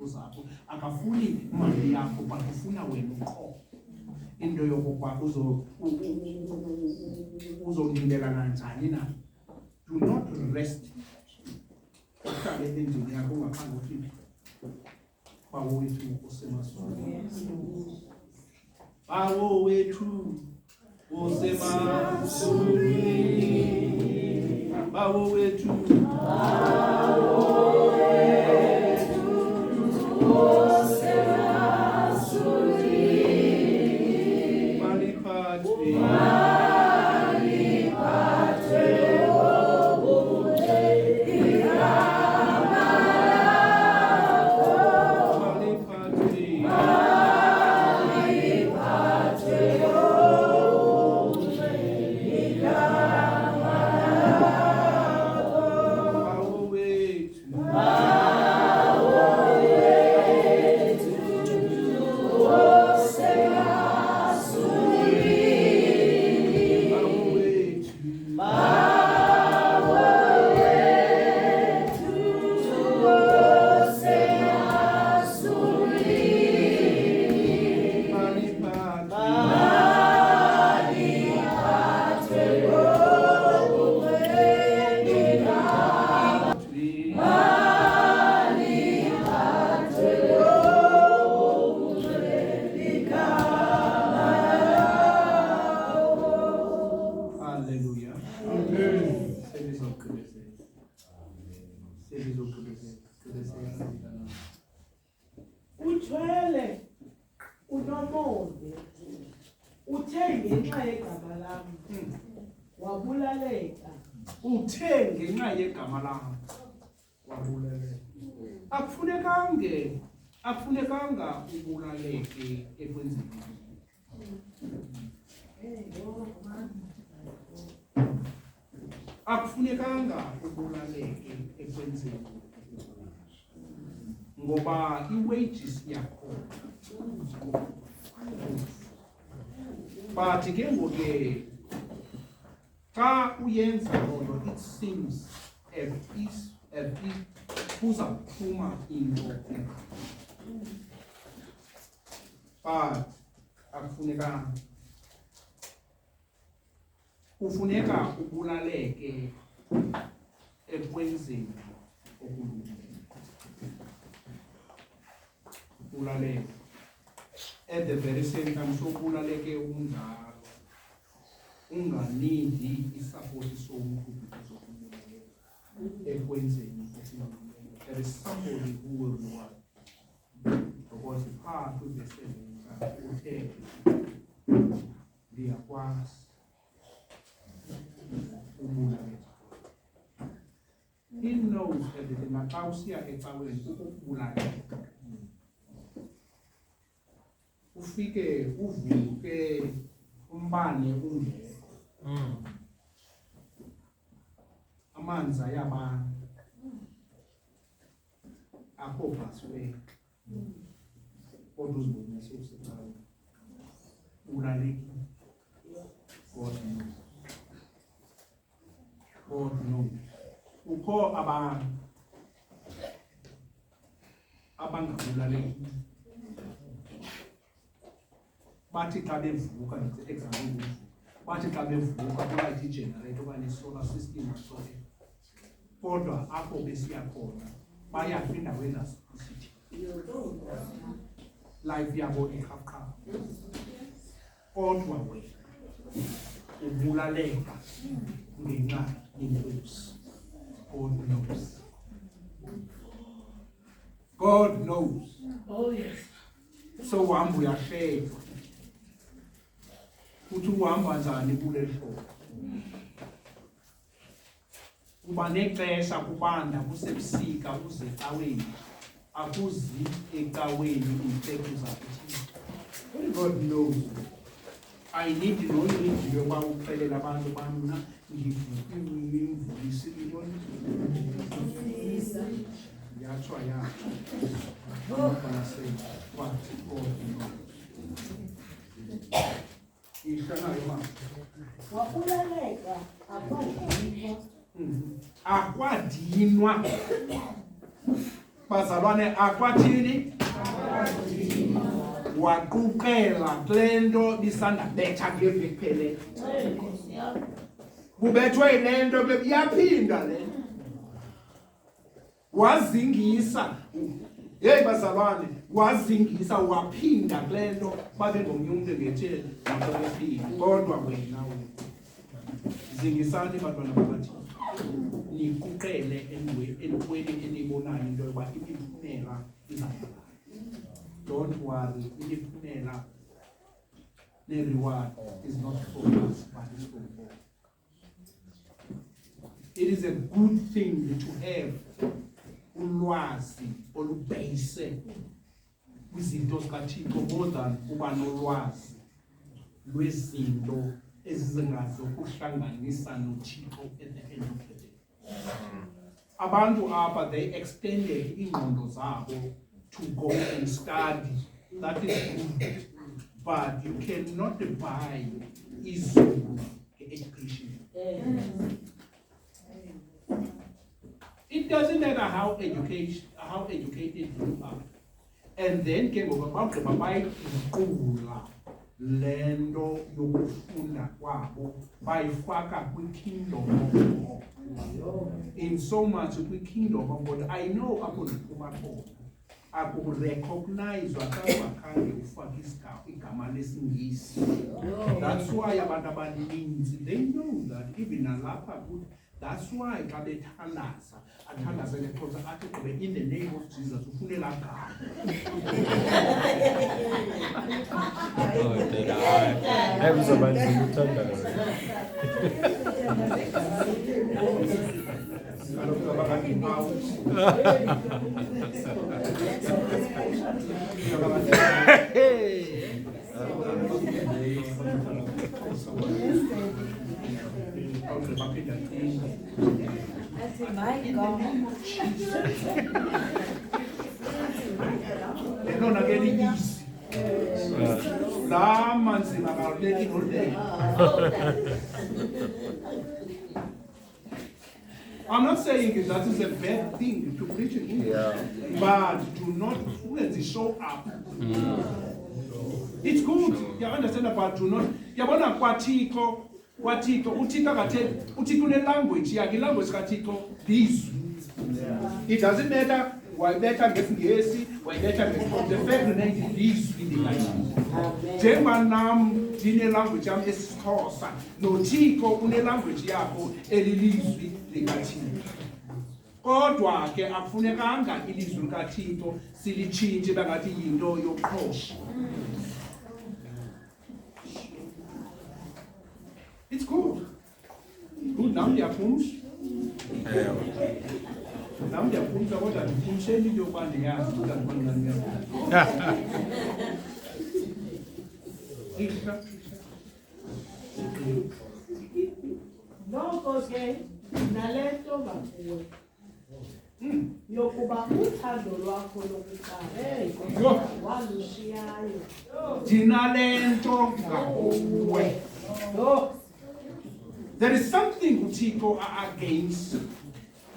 zakho akafuni imali yakho but ufuna wena uqobo into yokuba uzolindela kanjani na. Do not rest uhlale endlini yakho ungakhange ufike bawo wethu usemasweni. Bawo wethu usemasweni, bawo wethu uthwele unomonde uthe ngenxa yegama lam wabulaleka. Uthe ngenxa yegama lam wabulaleka. Akufunekanga ubulaleke ekwenzeni. Akufunekanga ubulaleke ekwenzeni. Ngoba i-wages yakho. But ke ngoke xa uyenza loo it seems as if kuzaphuma into. But akufunekanga. Kufuneka ubulaleke ekwenzeni okulungileyo. Ulaleke. At the very same time, so ulaleke unjalo. Unganidi isapoti somuntu kuzokubulaleka ekwenzeni okulungileyo. There is somebody who will want. Because part of the sentence uthe ndiyakwazi ubulaleka. He knows everything. Naxa usiya ecaweni ukubulaleka. Ufike uvuke umbane ungekho. Amanzi ayabana. Akho password. Kodwa uzibonise usecaweni. Ulaleki. God knows. God knows. Ukho abangabulaleki. Bathi xa bevuka example bathi xa bevuka kulayithe igenerator okanye solar system sonke. Kodwa apho besiya khona bayaphi endaweni zasisithi. Life yabo ikhapha. Kodwa wena ubulaleka ngenxa yenkosi. God knows. God knows. Oh yes. So uhamba uyasheka. Uthi uhamba njani kule hlobo. Uba nexesha kubanda kusebusika uze ecaweni. Akuzi ecaweni impeko zakuthi. God knows. I need to know into yoba uxelela abantu bamna ngivulise intoni. Yatsho yatsho. Bana say what God knows. Wabulaleka akwadinwa. Akwadinwa. bazalwane akwathini waquqela kule nto bisandabetha ngeveki phele kubethwe ile nto yaphinda le wazingisa hey bazalwane wazingisa waphinda kule nto babe ngomnye umntu ngethele nakophila kodwa wena zingisani bantwana bakathi niquqele entweni enibonayo into yoba imiphumela izabala. Don't worry, imiphumela ne-reward is not from us but is from God. It is a good thing to have ulwazi olubheyise kwizinto zikaThixo more than uba nolwazi lwezinto ezingazokuhlanganisa noThixo at the end of the day. Abantu apha they extended ingqondo zabo to go and study. That is good. But you cannot buy izulu education. It doesn't matter how educated you are. And then came over bayiguqula le nto yokufunda kwabo bayifaka kwi-kingdom of God. In so much kwi-kingdom of God, I know apho ndiphuma khona akurecognizwa xa ungakhange ufake igama lesingisi. That's why abantu abaninzi they know that even nalapha kuthi. That's why xa bethandaza athandaze ngeXhosa athi gqibe in the name of Jesus ufune laa gama. Emzabanzima uthandaza. Lona ke liyisi. La manzima kauleki noleki. I'm not saying that is a bad thing to preach in English, but do not let it show up. It's good, you understand, but do not. Yabona kwaThixo, uThixo akathe, uThixo une-language yakhe, i-language kaThixo lizwi. It doesn't matter wayibetha ngesingesi, wayibetha ngeXhosa, the fact remains lizwi likaThixo. Njengoba nam ndine-language yam esiXhosa, noThixo une-language yakho elilizwi likaThixo. Kodwa ke akufunekanga ilizwi likaThixo silitshintshe bangathi yinto yoqhosha. It's good. Good, nam ndiyaphumsha. Nam ndiyaphumsha kodwa ndiphumsheni into yokuba ndiyazi ukuthi andibona ndiyaphumsha. Noko ke nale nto ngakuwe yokuba uthando lwakho lokuqala walushiyayo. Ndinale nto ngakuwe. There is something uThixo against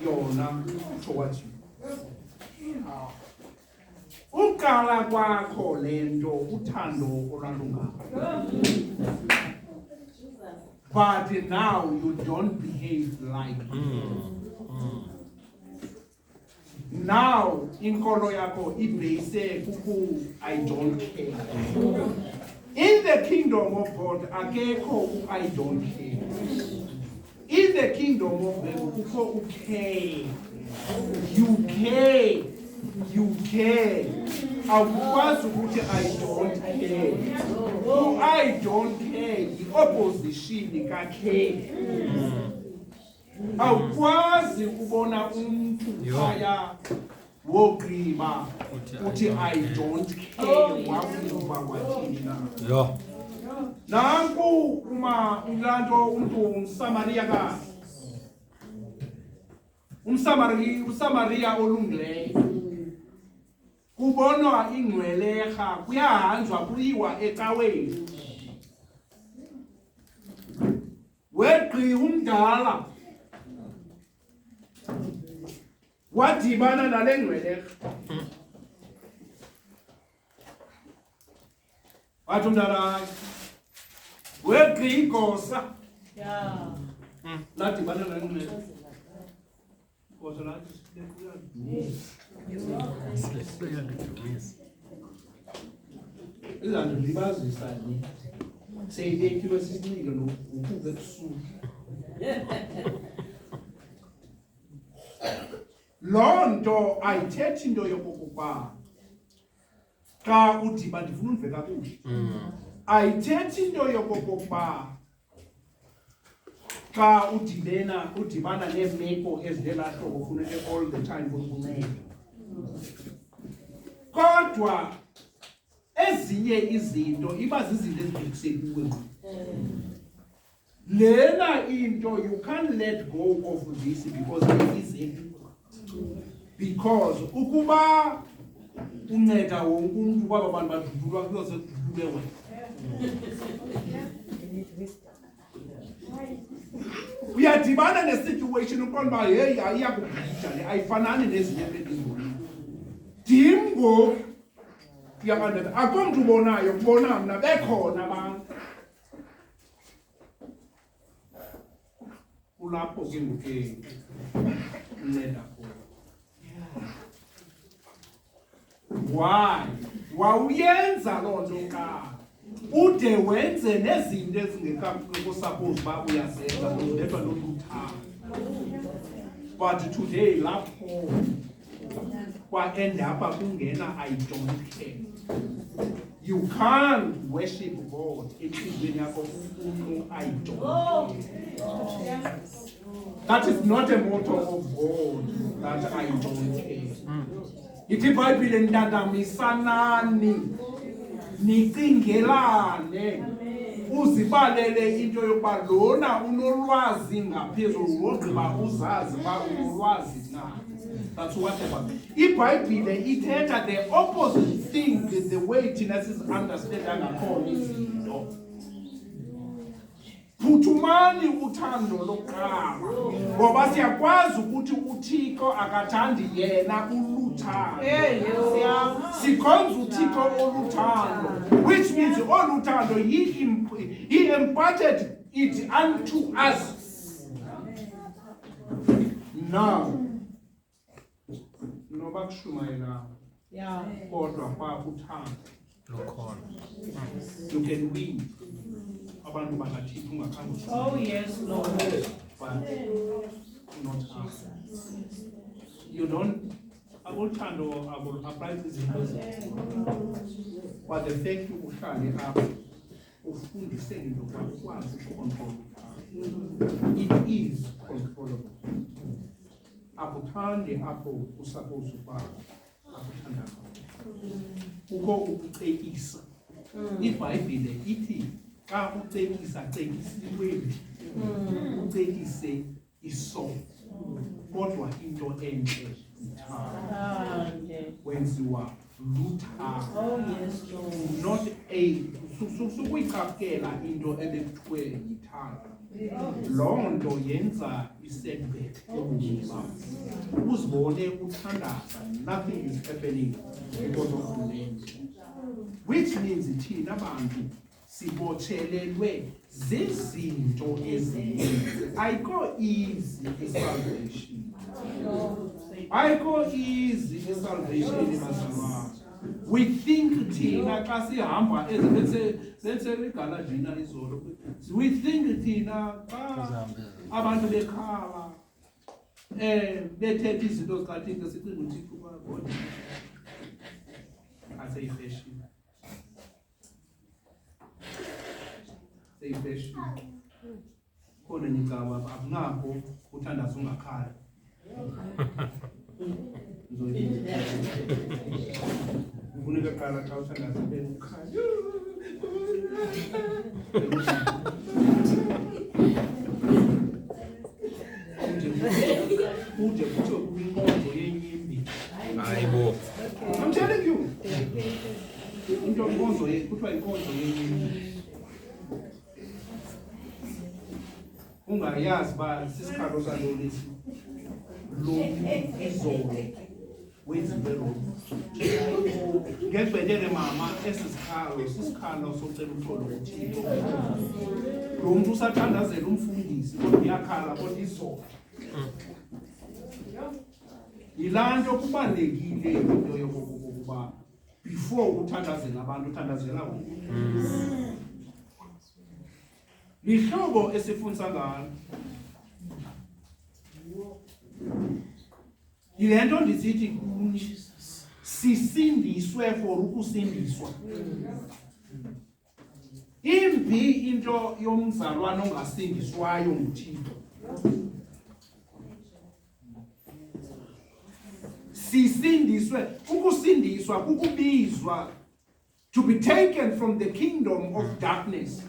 yona towards you. Uqala kwakho le nto uthando olwalungapha. But now you don't behave like now inkolo yakho ibhayise kuku I don't care. In the kingdom of God akekho I don't care. In the kingdom of God kukho care. You care. You care. Awukwazi ukuthi I don't care. I don't care i-opposition ka-care. Awukwazi ukubona umuntu phaya wogqiba uthi I don't care wakuva kwathini na. Nanku ulanto umuntu umSamaria olungileyo. Kubonwa ingcwelerha kuyahanjwa kuyiwa ecaweni. Wegqi umdala wadibana nale ngcwele wathi umntana weqi igosa ladibana nale ngcwele igosa lathi izandilibazisa ni seyibekiwe sisinike nokuve ebusuku loo nto ayithethi into yokokuba xa udiba ndifuna undive kakuhle ayithethi into yokokuba xa udibana neemeko ezinelaa hlobo funeke all the time kunceda kodwa ezinye izinto iba zizinto ezibhekisekuwe lena into you can't let go of this because it is everywhere. Because ukuba unceda wonke umuntu kwaba bantu badudulwa kuyose kududulwe wena uyadibana nesituation uqonda uba heyi ayiyakubhida le ayifanani nezinye ezindibona dim ngoku uyaqondela akho mntu ubonayo kubona mna bekhona abantu kulapho ke ngoke unceda khona why wawuyenza loo nto ka ude wenze nezinto ezingekusuppose uba uyazenza udedwa noluthando but today lapho kwa-endapha kungena I don't care. You can't worship God enhliziyweni yakho ufuna I don't care. That is not a motto of God that I don't care. Ithi iBhayibhile ntantamisanani nicingelane uzibalele into yokuba lona unolwazi ngaphezulu wogqiba uzazi uba unolwazi na. That's whatever. iBhayibhile ithetha the opposite thing is the way thina sizi-understanda ngakhona izinto. Phuthumani uthando lokuqala ngoba siyakwazi ukuthi uThixo akathandi yena uluthando. Sikhonza uThixo oluthando, which means oluthando he imparted it unto us. Now noba kushumayela kodwa kwa uthando you can win abantu bakaThixo ungakhange Oh yes, Lord. but not us. You don't uthando apply izinto but the fact uhlale apha ufundise into ukwazi ucontrol it is controllable. Akuthande apho usuppose uba akuthanda kukho ukucekisa. iBhayibhile ithi xa ucekisa cekisiweni ucekise isono kodwa into entle wenziwa luthando. Oh yes, Lord. Not a sukuyicapkela into ebekuthiwe yithando. Loo nto yenza isetback ebomini bakho uzibone uthandaza nothing is happening because of the land, which means thina bantu sibothelelwe zizinto ezininzi. Ayikho easy isalvation, ayikho easy isalvation bazalwane. We think thina xa sihamba ezenseligala izolo, we think thina xa abantu bekhala bethetha izinto zikaThixo sicinga uThixo kwakodwa aseyifashion. Seyifashion khona nicaba akunakho uthandaza ungakhala kufuneka qala xa uthandaza ukhala kude kuthiwe kwinkonzo yenyimbi. Hayibo. I'm telling you. Into inkonzo kuthiwa inkonzo yenyimbi. Ungayazi uba sisikhalo santoni esi. lo izolo wenziwe lo ngexbhetele mama sisikhalo socela utholo kuthixo lo muntu usathandazela umfundisi kodwa uyakhala kodwa izolo yilaa nto kubalulekile into yokokuba before uthandazela abantu uthandazela lihlobo esifundisa ngalo yile nto ndisithi sisindiswe for ukusindiswa. Imbi into yomzalwana ongasindiswayo nguThixo. Sisindiswe, ukusindiswa kukubizwa, to be taken from the kingdom of darkness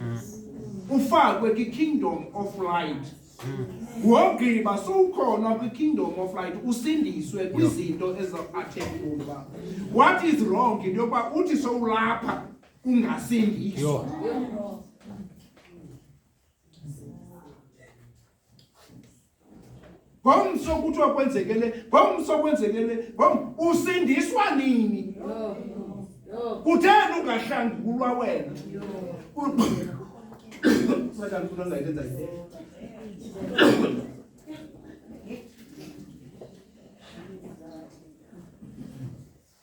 ufakwe kwi-kingdom of light. Wogqiba sowukhona kwi-kingdom of light usindiswe kwizinto ezathembuka. What is wrong into yokuba uthi sowulapha ungasindiswa. Ngomso kuthiwa kwenzekele, ngomso kwenzekele, usindiswa nini? Kutheni ungahlangulwa wena?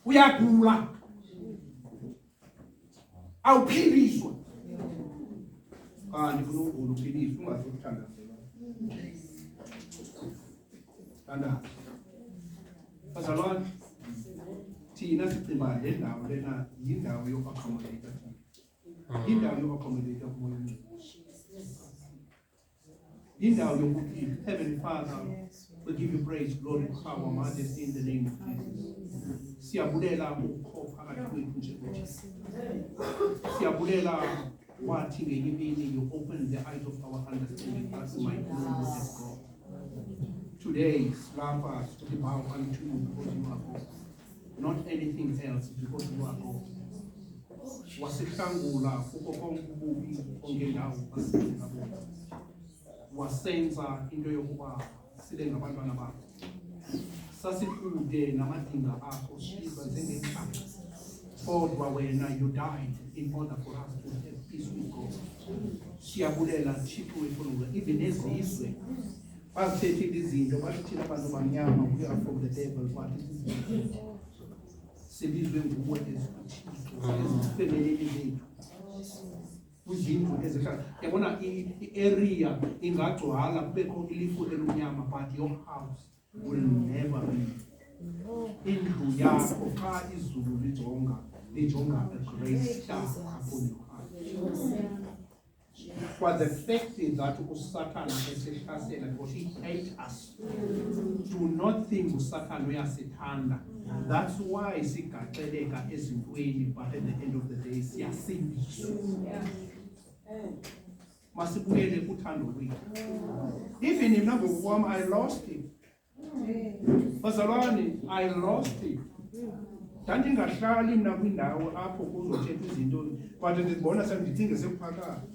Uyagula, awuphiliswa. Ndifuna ukugula uphiliswa, ungasokuthandazela. Thandaza. Bazalwane, thina sicinga le ndawo lena yindawo yoku-accommodate. Yindawo yoku-accommodate kumoya. Yindawo yokuthi, Heavenly Father, we give you praise, glory, power, majesty in the name of Jesus. Siyabulela ukukho phakathi kwethu nje kuthi. Siyabulela wathi ngenye imini you open the eyes of our understanding that we might know what is God. Today, love us to bow unto you because you are God. Not anything else, because you are God. Wasihlangula kuko konke ububi ongendawo basenza bona. Wasenza into yokuba sibe ngabantwana bakho. Sasikude namadinga akho siba njengekhaya. Kodwa wena you died in order for us to have peace with God. Siyabulela Thixo wethu, even ezizwe bazithethile izinto bathina abantu bamnyama, we are from the devil, but sibizwe nguwe ezithixo ezifemeleni zethu kuzindlu ezihlala. Yabona i-area ingagcwala kubekho ilifu elumnyama, but your house will never be. Indlu yakho xa izulu lijonga a great star upon your heart. For the fact is that Satan esihlasela because he hates us. Do not think Satan uyasithanda. That's why sigaxeleka ezintweni, but at the end of the day siyasindiswa. Masibuyele kuthando lwethu. Even in number one, I lost it. Bazalwane, I lost it. Ndandingahlali mna kwindawo apho kuzothethwa izinto, but ndibona sendithinge sekuphakathi.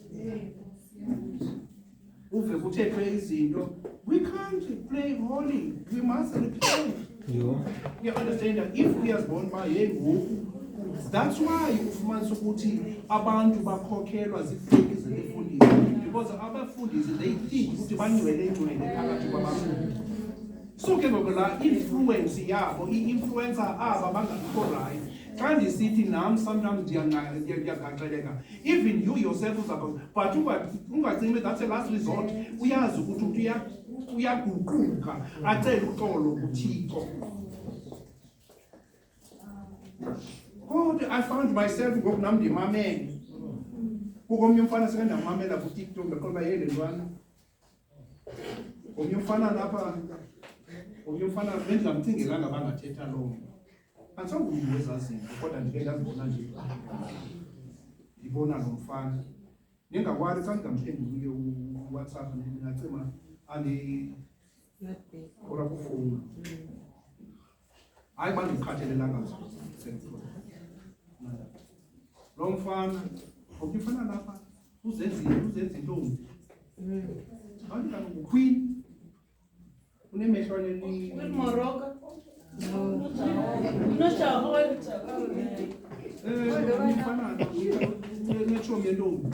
Uve kuthethwe izinto, we can't play holy, we must repent. You understand that if we are born by him, that's why ufumanisa ukuthi abantu bakhokhelwa zifike zefundisi, because abafundisi they think ukuthi bangcwele phakathi kwabantu. So ke ngoku la influence yabo, i-influencer aba bangabikho right. Xa ndisithi nam sometimes ndiyagaxeleka, even you yourself uzaba, but ungacingi that's a last resort. Uyazi ukuthi uyaguquka acele uxolo kuThixo. God, I found myself ngoku nam ndimamele. Kukomnye umfana sekandamamela kuTikTok ndaqonda yele ntwana. Omnye umfana lapha, omnye umfana bendingamcingelanga bangathetha lo. Andisangumntu wezazinto kodwa ndike ndazibona nje. Ndibona lo mfana. Ningakwazi xa ndingamphenduli uWhatsApp ndingacima ora kufowuna. Hayi bandikhathelelanga lo mfana, omnye umfana lapha uzenza intombi. Bantu kaloku queen. unemehlo nini With Morocco? No, Chahol. ngifana nethombe ntombi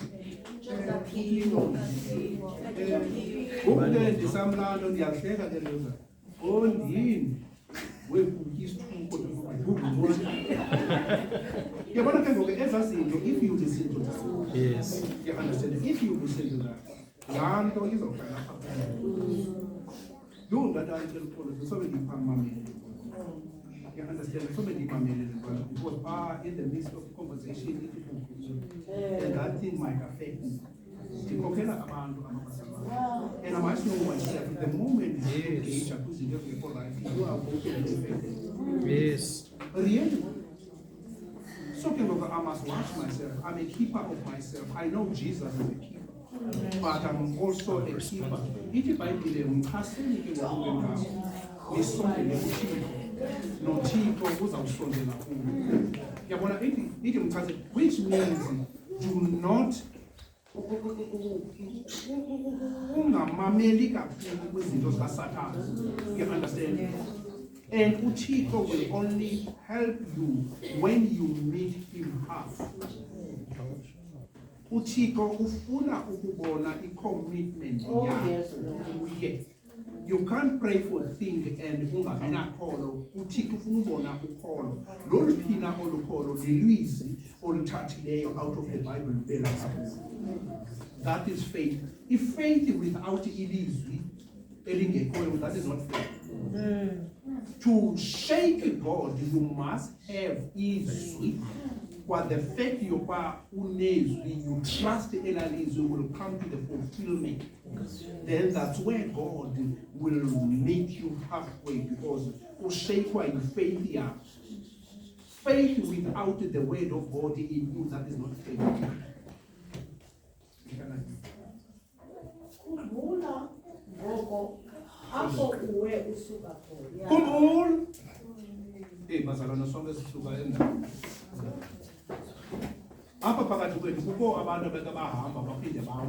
ngokuke ndisamlando ndiyahleka ke lezo ondini webhuki isithuko yabona ke ngoku ezaa zinto if you listen to that Yes. you understand if you listen to that laa nto izawuhlala apha yho ndatantelukolo sobe ndiphamamele. You understand? So many because in the midst of conversation, and that thing might affect me. And I must know myself, the moment you engage, you are going to be affected. Yes. Really? So I must watch myself. I'm a keeper of myself. I know Jesus is a keeper. But I'm also a keeper. If I believe in nothixo uzawusondela kuyo yabona ithi mchaze which means do not ungamameli kakhulu kwizinto zikaSathane. You understand? And uthixo will only help you when you meet him half. Uthixo ufuna ukubona i-commitment yakho. You can't pray for a thing and ungabinakholo. Uthixo ufuna ubona ukholo. Loluphina olukholo lilizwi oluthathileyo out of the Bible libela kakhulu. That is faith. If faith without ilizwi elingekhoyo, that is not faith. To shake God, you must have izwi. But the fact you trust elalizwi will come to the fulfillment. Then that's where God will meet you halfway, because shake why you faith here. Faith without the word of God in you, that is not faith. Khumbula bazalwana sonke sisuka endaweni apha phakathi kwethu kukho abantu abeke bahamba baphinde bawa